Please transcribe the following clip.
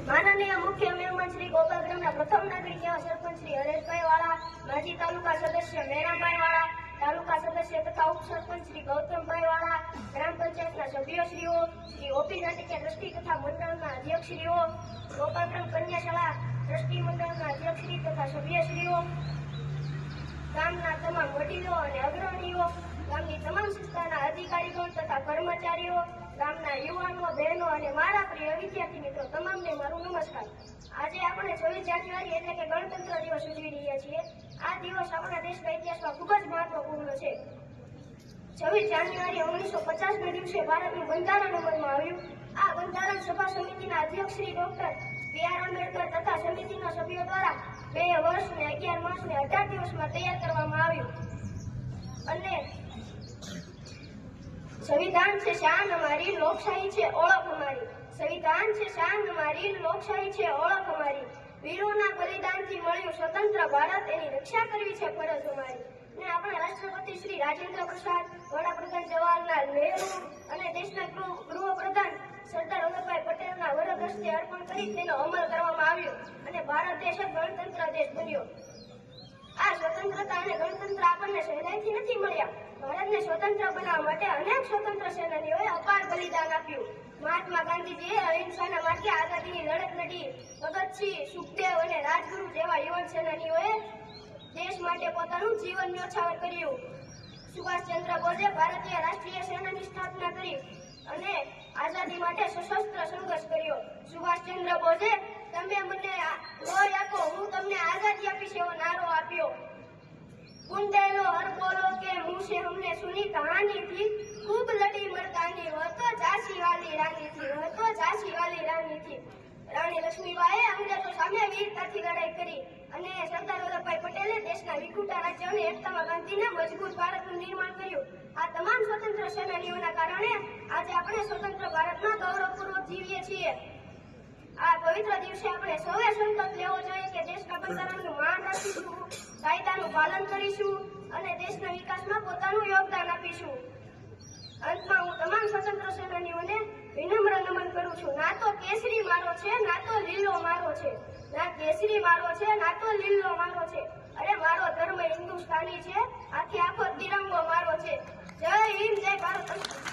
માનનીય મુખ્ય મહેમાન શ્રી ગોપાલ ગ્રામના પ્રથમ નાગરિક એવા સરપંચ શ્રી હરેશભાઈ વાળા, માજી તાલુકા સદસ્ય મેરાભાઈ વાળા, તાલુકા સદસ્ય તથા ઉપસરપંચ શ્રી ગૌતમભાઈ વાળા, ગ્રામ પંચાયતના સભ્યશ્રીઓ, શ્રી ઓપી નાટિકા ટ્રસ્ટી તથા મંડળના અધ્યક્ષશ્રીઓ, ગોપાલગ્રામ કન્યાશાળા ટ્રસ્ટી મંડળના અધ્યક્ષશ્રી તથા સભ્યશ્રીઓ, ગામના તમામ વડીલો અને અગ્રણીઓ, ગામની તમામ સંસ્થાના અધિકારીગણ તથા કર્મચારીઓ, ગામના યુવાનો, બહેનો અને મારા પ્રિય વિદ્યાર્થી મિત્રો તમામને મારું નમસ્કાર। આજે આપણે 26 જાન્યુઆરી એટલે કે ગણતંત્ર દિવસ ઉજવી રહ્યા છીએ। આ દિવસ આપણા દેશના ઇતિહાસમાં ખૂબ જ મહત્વપૂર્ણ છે। 26 જાન્યુઆરી 1950ના દિવસે ભારતનું બંધારણ અમલમાં આવ્યું। આ બંધારણ સભા સમિતિના અધ્યક્ષ શ્રી ડોક્ટર બી.આર. આંબેડકર તથા સમિતિના સભ્યો દ્વારા 2 વર્ષ ને 11 માસ ને 18 દિવસમાં તૈયાર કરવામાં આવ્યું। અને संविधान से शान हमारी, लोकशाही છે ઓળખ અમારી। संविधान से शान हमारी, लोकशाही છે ઓળખ અમારી। વીરોના બલિદાનથી મળ્યું સ્વતંત્ર ભારત, એની રક્ષા કરવી છે ફરજ અમારી। ને આપણા રાષ્ટ્રપતિ શ્રી રાજેન્દ્ર પ્રસાદ, વડાપ્રધાન જવાહરલાલ નહેરુ અને દેશના ગૃહપ્રધાન સરદાર વલ્લભભાઈ પટેલના વરદ હસ્તે અર્પણ કરી તેનો અમલ કરવામાં આવ્યો અને ભારત દેશ ગણતંત્ર દેશ બન્યો। આ સ્વતંત્રતા અને ગણતંત્ર આપણને સહેલાઈથી નથી મળ્યા। ભારતને સ્વતંત્ર બનાવવા માટે અનેક સ્વતંત્ર સેનાનીઓએ અપાર બલિદાન આપ્યું। મહાત્મા ગાંધીજીએ અહિંસાના માર્ગે આઝાદીની લડત લડી। ભગતસિંહ, સુખદેવ અને રાજગુરુ જેવા યુવાન સેનાનીઓએ દેશ માટે પોતાનું જીવન ન્યોછાવર કર્યું। સુભાષચંદ્ર બોઝે ભારતીય રાષ્ટ્રીય સેનાની સ્થાપના કરી અને આઝાદી માટે સશસ્ત્ર સંઘર્ષ કર્યો। સુભાષચંદ્ર બોઝે તમે મને લોહી આપો, હું તમને આઝાદી આપીશ એવો નારો આપ્યો। बुंदेलो हर बोलो के मुंह से हमने सुनी कहानी थी, खूब लड़ी मर्दानी, वह तो झांसी वाली रानी थी, वह तो झांसी वाली रानी थी। રાણી લક્ષ્મીબાઈએ અંગ્રેજો સામે વીરતાથી લડાઈ કરી અને સરદાર વલ્લભભાઈ પટેલે દેશના વિખૂટા રાજ્ય અને એકતામાં બાંધીને મજબૂત ભારતનું નિર્માણ કર્યું। આ તમામ સ્વતંત્ર સેનાનીઓના કારણે આજે આપણે સ્વતંત્ર ભારતમાં ગૌરવપૂર્વક જીવીએ છીએ। આ પવિત્ર દિવસે આપણે સૌએ સંકલ્પ લેવો જોઈએ કે દેશના બંધારણનું માન રાખીશું, કાયદાનું પાલન કરીશું અને દેશના વિકાસમાં પોતાનું યોગદાન આપીશું। અંતમાં હું તમામ સ્વતંત્ર સેનાનીઓને વિનમ્ર નમન કરું છું। ના તો કેસરી મારો છે, ના તો લીલો મારો છે, ના કેસરી મારો છે, ના તો લીલો મારો છે। અરે મારો ધર્મ હિન્દુસ્તાની છે, આથી આખો તિરંગો મારો છે। જય હિન્દ, જય ભારત।